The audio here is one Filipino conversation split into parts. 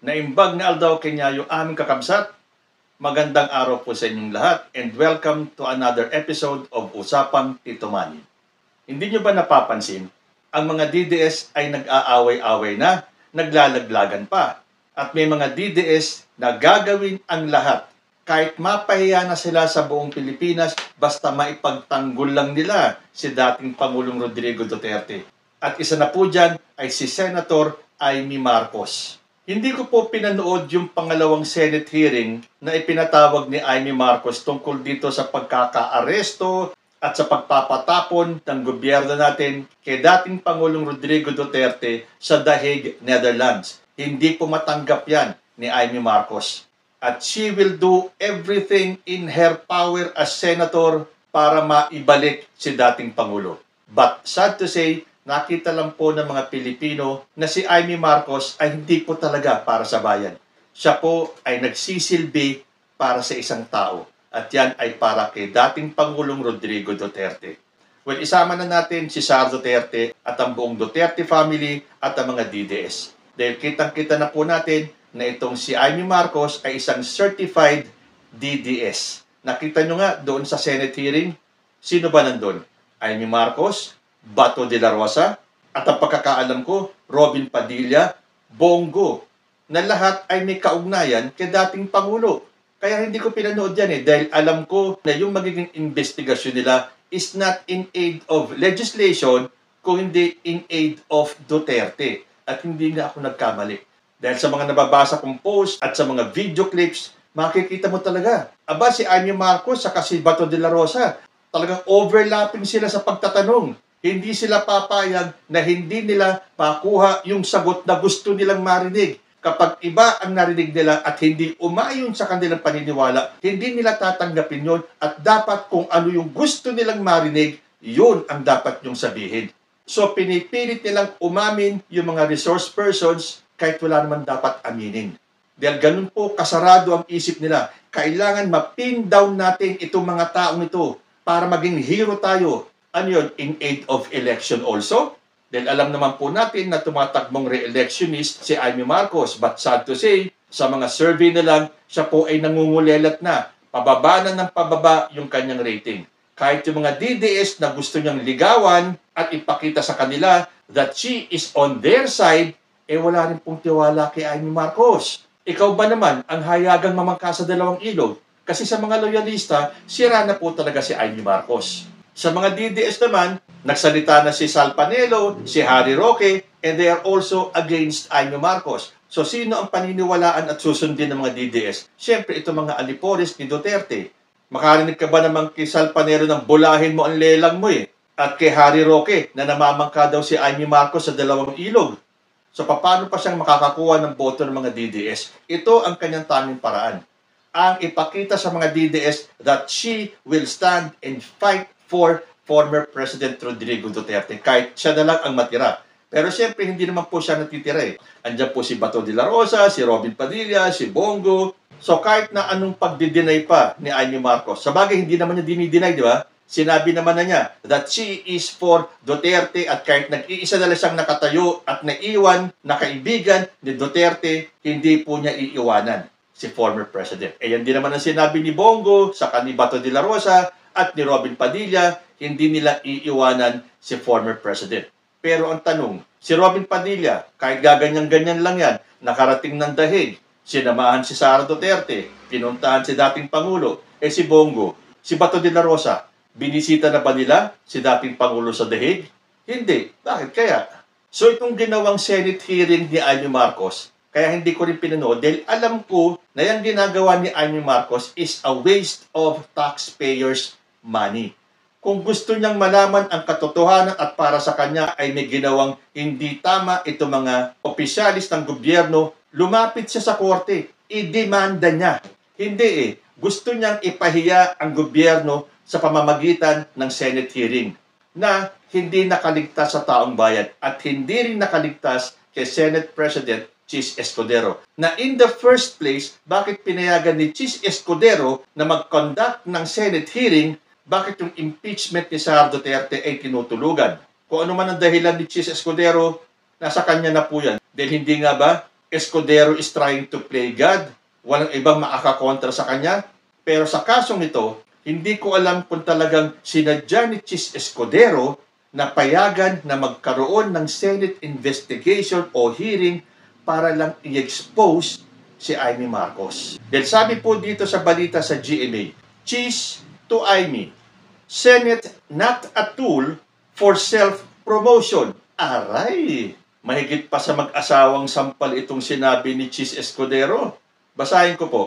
Naimbag na aldaw kanya yung aming kakabsat. Magandang araw po sa inyong lahat and welcome to another episode of Usapang Tito Manny. Hindi nyo ba napapansin, ang mga DDS ay nag-aaway-away na, naglalaglagan pa. At may mga DDS na gagawin ang lahat kahit mapahiya na sila sa buong Pilipinas basta maipagtanggol lang nila si dating Pangulong Rodrigo Duterte. At isa na po dyan ay si Senator Amy Marcos. Hindi ko po pinanood yung pangalawang Senate hearing na ipinatawag ni Amy Marcos tungkol dito sa pagkakaaresto at sa pagpapatapon ng gobyerno natin kay dating Pangulong Rodrigo Duterte sa The Hague, Netherlands. Hindi po matanggap yan ni Amy Marcos. At she will do everything in her power as senator para maibalik si dating Pangulo. But sad to say, nakita lang po ng mga Pilipino na si Amy Marcos ay hindi po talaga para sa bayan. Siya po ay nagsisilbi para sa isang tao. At yan ay para kay dating Pangulong Rodrigo Duterte. Well, isama na natin si Sara Duterte at ang buong Duterte family at ang mga DDS. Dahil kitang-kita na po natin na itong si Amy Marcos ay isang certified DDS. Nakita nyo nga doon sa Senate hearing, sino ba nandun? Amy Marcos, Bato de la Rosa, at ang pagkakaalam ko, Robin Padilla, Bongo, na lahat ay may kaugnayan kay dating Pangulo. Kaya hindi ko pinanood yan dahil alam ko na yung magiging investigasyon nila is not in aid of legislation, kung hindi in aid of Duterte. At hindi nga ako nagkamali. Dahil sa mga nababasa kong post at sa mga video clips, makikita mo talaga. Aba, si Amy Marcos at si Bato de la Rosa, talagang overlapping sila sa pagtatanong. Hindi sila papayag na hindi nila makuha yung sagot na gusto nilang marinig. Kapag iba ang narinig nila at hindi umayon sa kanilang paniniwala, hindi nila tatanggapin yon at dapat kung ano yung gusto nilang marinig, yun ang dapat nyong sabihin. So pinipilit nilang umamin yung mga resource persons kahit wala naman dapat aminin. Dahil ganun po kasarado ang isip nila. Kailangan ma-pin down natin itong mga taong ito para maging hero tayo. Ano yun? In aid of election also? Dahil alam naman po natin na tumatakbong re-electionist si Amy Marcos. But sad to say, sa mga survey na lang, siya po ay nangungulelat na. Pababa na ng pababa yung kanyang rating. Kahit yung mga DDS na gusto niyang ligawan at ipakita sa kanila that she is on their side, wala rin pong tiwala kay Amy Marcos. Ikaw ba naman ang hayagang mamangka sa dalawang ilog? Kasi sa mga loyalista, sira na po talaga si Amy Marcos. Sa mga DDS naman, nagsalita na si Sal Panelo, si Harry Roque, and they are also against Amy Marcos. So sino ang paniniwalaan at susundin ng mga DDS? Siyempre, ito mga alipores ni Duterte. Makarinig ka ba naman kay Sal Panelo ng bulahin mo ang lelang mo At kay Harry Roque na namamangka daw si Amy Marcos sa dalawang ilog. So paano pa siyang makakakuha ng boto ng mga DDS? Ito ang kanyang tanging paraan. Ang ipakita sa mga DDS that she will stand and fight for former President Rodrigo Duterte. Kahit siya na lang ang matira. Pero siyempre, hindi naman po siya natitira Andiyan po si Bato de la Rosa, si Robin Padilla, si Bongo. So kahit na anong pagdideny pa ni Amy Marcos, sa bagay hindi naman niya dinideny, di ba? Sinabi naman na niya that she is for Duterte at kahit nag-iisa na lang siyang nakatayo at naiwan na kaibigan ni Duterte, hindi po niya iiwanan si former president. Yan din naman ang sinabi ni Bongo, saka ni Bato de la Rosa at ni Robin Padilla, hindi nila iiwanan si former president. Pero ang tanong, si Robin Padilla, kahit gaganyan-ganyan lang yan, nakarating ng The Hague, sinamahan si Sara Duterte, pinuntahan si dating Pangulo, si Bongo, si Bato de la Rosa, binisita na ba nila si dating Pangulo sa The Hague? Hindi. Bakit kaya? So itong ginawang Senate hearing ni Amy Marcos, kaya hindi ko rin pinanood dahil alam ko na yung ginagawa ni Amy Marcos is a waste of taxpayers' money. Kung gusto niyang malaman ang katotohanan at para sa kanya ay may ginawang hindi tama itong mga opisyalis ng gobyerno, lumapit siya sa korte, i-demanda niya. Hindi Gusto niyang ipahiya ang gobyerno sa pamamagitan ng Senate hearing na hindi nakaligtas sa taong bayan at hindi rin nakaligtas kay Senate President Chis Escudero. Na in the first place, bakit pinayagan ni Chis Escudero na mag-conduct ng Senate hearing, bakit yung impeachment ni Sara Duterte ay tinutulugan? Kung ano man ang dahilan ni Chis Escudero, nasa kanya na po yan. Dahil hindi nga ba Escudero is trying to play God. Walang ibang makakakontra sa kanya. Pero sa kasong ito, hindi ko alam kung talagang sinadya ni Chis Escudero na payagan na magkaroon ng Senate investigation o hearing para lang i-expose si Amy Marcos. Dahil sabi po dito sa balita sa GMA, Chis to Amy, Senate not a tool for self-promotion. Aray! Mahigit pa sa mag-asawang sampal itong sinabi ni Chis Escudero. Basahin ko po.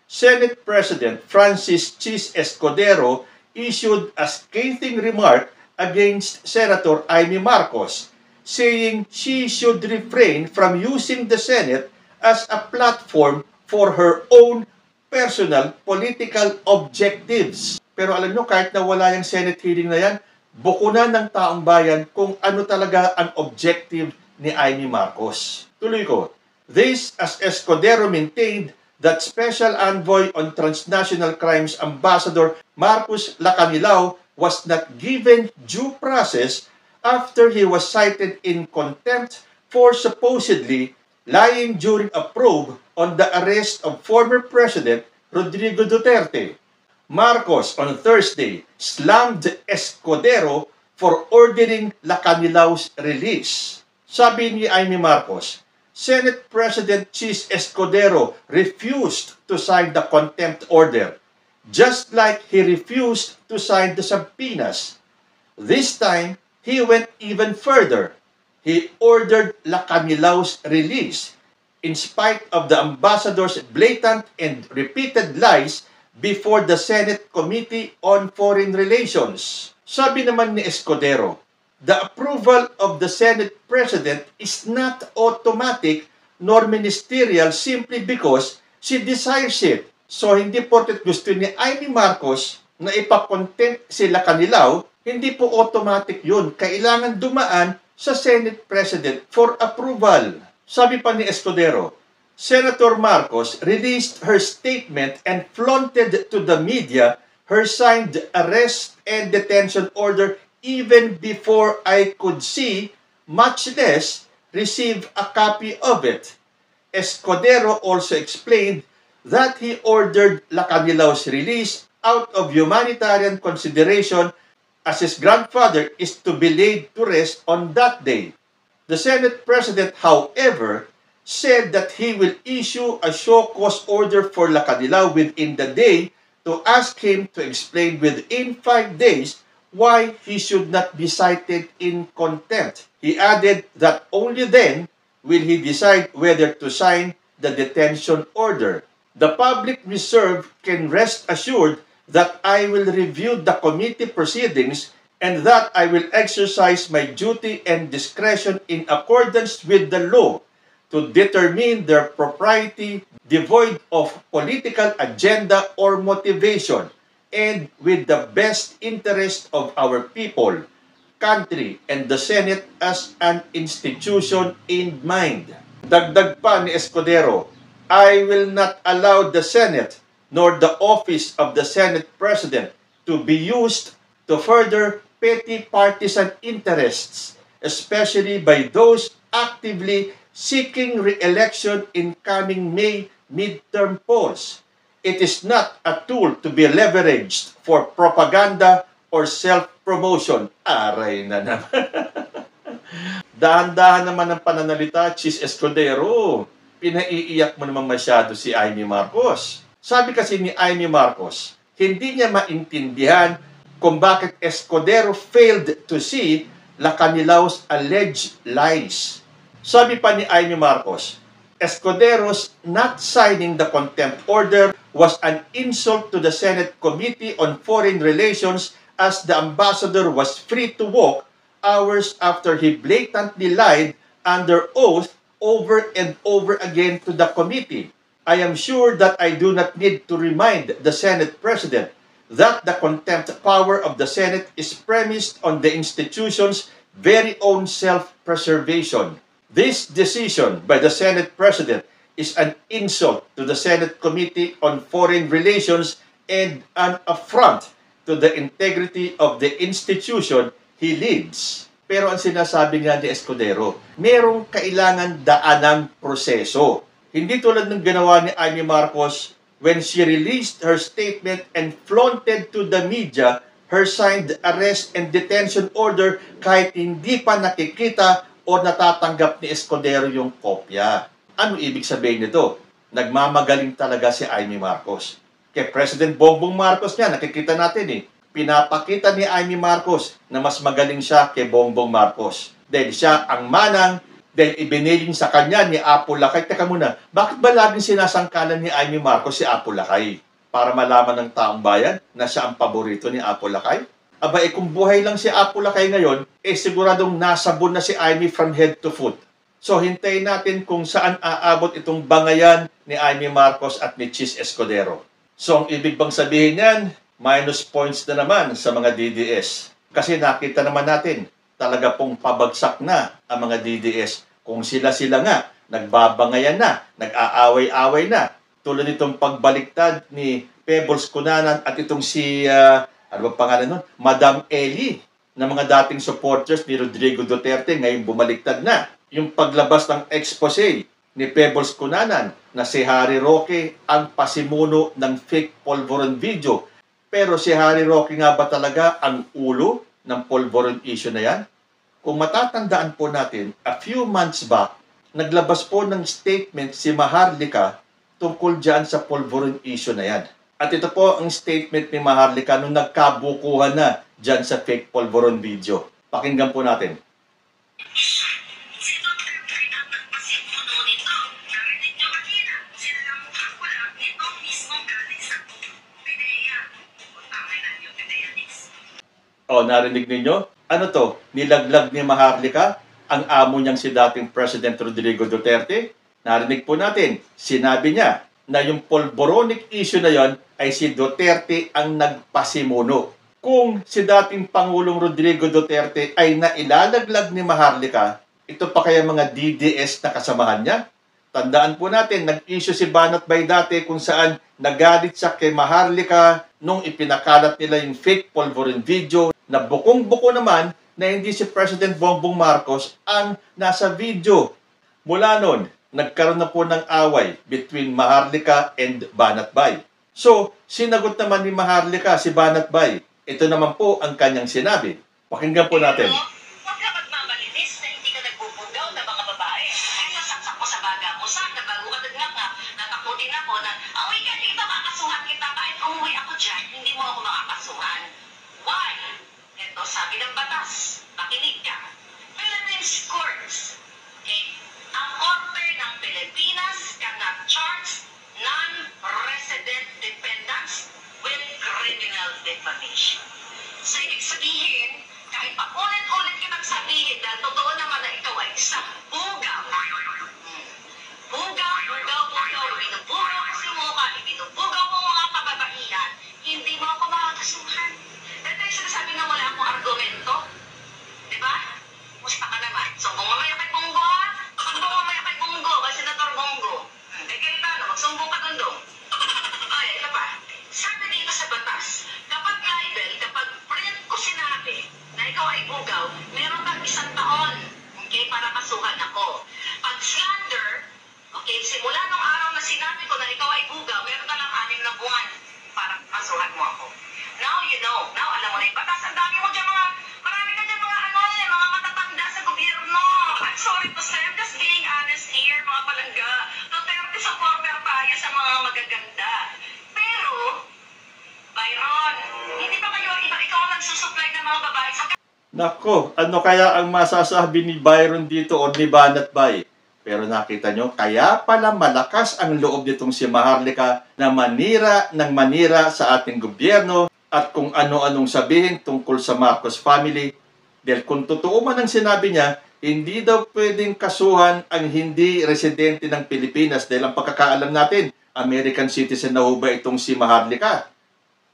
Senate President Francis Chis Escudero issued a scathing remark against Senator Amy Marcos, saying she should refrain from using the Senate as a platform for her own personal political objectives. Pero alam nyo, kahit na wala yung Senate hearing na yan, bukunan ng taong bayan kung ano talaga ang objective ni Amy Marcos. Tuloy ko. This as Escudero maintained that Special Envoy on Transnational Crimes Ambassador Marcos Lacanilao was not given due process after he was cited in contempt for supposedly lying during a probe on the arrest of former President Rodrigo Duterte. Marcos on Thursday slammed Escudero for ordering Lacanilao's release. Sabi ni Amy Marcos, Senate President Chis Escudero refused to sign the contempt order, just like he refused to sign the subpoenas. This time, he went even further. He ordered Lacanilao's release, in spite of the ambassador's blatant and repeated lies before the Senate Committee on Foreign Relations. Sabi naman ni Escudero, the approval of the Senate President is not automatic nor ministerial simply because she desires it. So, hindi porket gusto ni Amy Marcos na ipakontempt sila Lacanilao, hindi po automatic yun. Kailangan dumaan sa Senate President for approval. Sabi pa ni Escudero, Senator Marcos released her statement and flaunted to the media her signed arrest and detention order even before I could see, much less receive a copy of it. Escudero also explained that he ordered Lacanilao's release out of humanitarian consideration as his grandfather is to be laid to rest on that day. The Senate President, however, said that he will issue a show cause order for Lacanilao within the day to ask him to explain within 5 days why he should not be cited in contempt. He added that only then will he decide whether to sign the detention order. The public reserve can rest assured that I will review the committee proceedings and that I will exercise my duty and discretion in accordance with the law to determine their propriety devoid of political agenda or motivation, and with the best interest of our people, country, and the Senate as an institution in mind. Dagdag pa ni Escudero, I will not allow the Senate nor the office of the Senate President to be used to further petty partisan interests, especially by those actively seeking re-election in coming May midterm polls. It is not a tool to be leveraged for propaganda or self-promotion. Aray na naman. Dahan-dahan naman ang pananalita, Chis Escudero. Pinaiiyak mo naman masyado si Amy Marcos. Sabi kasi ni Amy Marcos, hindi niya maintindihan kung bakit Escudero failed to see Lacanilao's alleged lies. Sabi pa ni Amy Marcos, Escudero's not signing the contempt order was an insult to the Senate Committee on Foreign Relations as the ambassador was free to walk hours after he blatantly lied under oath over and over again to the committee. I am sure that I do not need to remind the Senate President that the contempt power of the Senate is premised on the institution's very own self-preservation. This decision by the Senate President is an insult to the Senate Committee on Foreign Relations and an affront to the integrity of the institution he leads. Pero ang sinasabi nga ni Escudero, merong kailangan daanang proseso. Hindi tulad ng ginawa ni Amy Marcos when she released her statement and flaunted to the media her signed arrest and detention order kahit hindi pa nakikita o natatanggap ni Escudero yung kopya. Ano ibig sabihin nito? Nagmamagaling talaga si Amy Marcos. Kay President Bongbong Marcos nga, nakikita natin pinapakita ni Amy Marcos na mas magaling siya kay Bongbong Marcos. Dahil siya ang manang, dahil ibiniling sa kanya ni Apo Lakay. Teka muna, bakit ba laging sinasangkalan ni Amy Marcos si Apo Lakay? Para malaman ng taong bayan na siya ang paborito ni Apo Lakay? Aba, kung buhay lang si Apo Lakay ngayon, siguradong nasabon na si Amy from head to foot. So, hintayin natin kung saan aabot itong bangayan ni Amy Marcos at ni Chis Escudero. So, ang ibig bang sabihin yan, minus points na naman sa mga DDS. Kasi nakita naman natin, talaga pong pabagsak na ang mga DDS. Kung sila-sila nga, nagbabangayan na, nag-aaway-away na. Tulad itong pagbaliktad ni Pebbles Cunanan at itong si, ano ba pangalan nun? Madam Ellie, na mga dating supporters ni Rodrigo Duterte, ngayon bumaliktad na. Yung paglabas ng expose ni Pebbles Cunanan na si Harry Roque ang pasimuno ng fake polvoron video. Pero si Harry Roque nga ba talaga ang ulo ng polvoron issue na yan? Kung matatandaan po natin, a few months back, naglabas po ng statement si Maharlika tungkol dyan sa polvoron issue na yan. At ito po ang statement ni Maharlika nung nagkabukuhan na dyan sa fake polvoron video. Pakinggan po natin. O, narinig ninyo? Ano to? Nilaglag ni Maharlika ang amo niyang si dating President Rodrigo Duterte? Narinig po natin, sinabi niya na yung polvoronic issue na yon ay si Duterte ang nagpasimuno. Kung si dating Pangulong Rodrigo Duterte ay nailalaglag ni Maharlika, ito pa kaya mga DDS na kasamahan niya? Tandaan po natin, nag-issue si Banat Bay dati kung saan nagalit siya kay Maharlika nung ipinakalat nila yung fake polvoron video na bukong-buko naman na hindi si President Bongbong Marcos ang nasa video. Mula nun, nagkaroon na po ng away between Maharlika and Banat Bay. So, sinagot naman ni Maharlika si Banat Bay. Ito naman po ang kanyang sinabi. Pakinggan po natin. Huwag ka magmamalinis na hindi ka nagbubugaw ng mga babae. Ay, nasaksak mo sa baga mo. Saan na bago ka nagnanga? Natakutin ako na, awi ka dito, kakasuhan kita. Kahit umuwi ako dyan, hindi mo ako makakasuhan. Why? Ito, sabi ng batas. Makinig ka. Philippines courts. Okay? Ang Korte ng Pilipinas cannot charge non-resident defendants with criminal defamation. So, ibig sabihin, kahit pa ulit-ulit kitang sabihin dahil totoo naman na ikaw ay isang bugaw. Bugaw. Ibinubugaw mo si mukha, ibinubugaw mo mga kababaihan, hindi mo ako makakasuhan. Dahil tayo sinasabi na wala akong argumento. Diba? Musta ka naman? Sumbong mamaya kay Bongo, ha? Sumbong mamaya kay Bongo, kay Senator Bongo. Kayo paano? Magsumbong ka dundong. Ay, ito pa. Sabi dito sa batas, kapag libel, kapag print ko sinabi na ikaw ay bugaw, meron kang 1 taon, okay, para kasuhan ako. Pag slander, okay, simula nung araw na sinabi ko na ikaw ay bugaw, meron ka lang 6 na buwan para kasuhan mo ako. Now you know. Now alam mo na yung batas. Ang dami mo dyan marami ka dyan mga matatanda sa gobyerno. I'm sorry to say, I'm just being honest here, mga palangga. Duterte supporter tayo sa mga magaganda. Pero, Byron, hindi ba kayo ikaw ang nagsusupply ng mga babae sa... Nako, ano kaya ang masasabi ni Byron dito o ni Banat Bay? Pero nakita nyo, kaya pala malakas ang loob nitong si Maharlika na manira ng manira sa ating gobyerno at kung ano-anong sabihin tungkol sa Marcos family. Dahil kung totoo man ang sinabi niya, hindi daw pwedeng kasuhan ang hindi residente ng Pilipinas dahil ang pagkakaalam natin, American citizen na ho ba itong si Maharlika?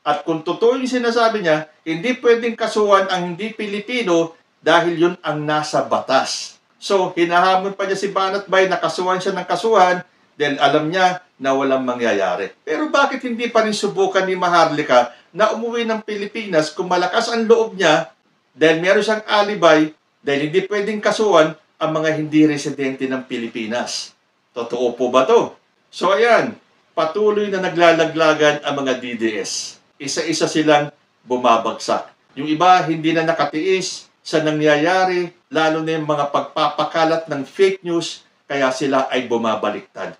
At kung totoo yung sinasabi niya, hindi pwedeng kasuhan ang hindi Pilipino dahil yun ang nasa batas. So, hinahamon pa niya si Banat Bay na kasuhan siya ng kasuhan dahil alam niya na walang mangyayari. Pero bakit hindi pa rin subukan ni Maharlika na umuwi ng Pilipinas kung malakas ang loob niya dahil meron siyang alibay Dahil hindi pwedeng kasuhan ang mga hindi residente ng Pilipinas. Totoo po ba to? So ayan, patuloy na naglalaglagan ang mga DDS. Isa-isa silang bumabagsak. Yung iba hindi na nakatiis sa nangyayari, lalo na yung mga pagpapakalat ng fake news, kaya sila ay bumabaliktad.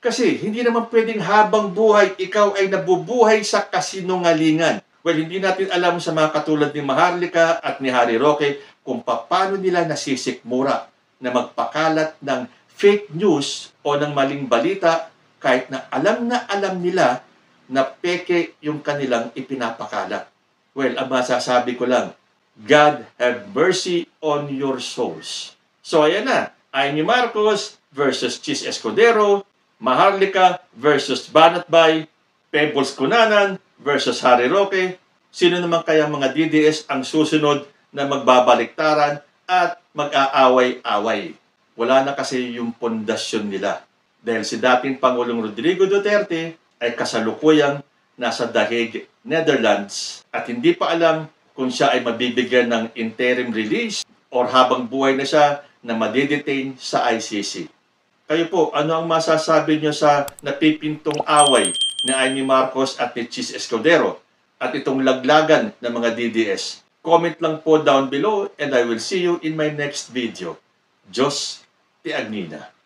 Kasi hindi naman pwedeng habang buhay ikaw ay nabubuhay sa kasinungalingan. Well, hindi natin alam sa mga katulad ni Maharlika at ni Harry Roque kung paano nila nasisikmura na magpakalat ng fake news o ng maling balita kahit na alam nila na peke yung kanilang ipinapakalat. Well, ang masasabi ko lang, God have mercy on your souls. So ayan na, Amy Marcos versus Chis Escudero, Maharlika versus Banatbay, Pebbles Cunanan versus Harry Roque. Sino naman kaya mga DDS ang susunod na magbabaliktaran at mag-aaway-away? Wala na kasi yung pundasyon nila. Dahil si dating Pangulong Rodrigo Duterte ay kasalukuyang nasa The Hague, Netherlands at hindi pa alam kung siya ay mabibigyan ng interim release or habang buhay na siya na madidetain sa ICC. Kayo po, ano ang masasabi nyo sa napipintong away ni Amy Marcos at ni Chis Escudero at itong laglagan ng mga DDS? Comment lang po down below and I will see you in my next video. Diyos ti Agnina.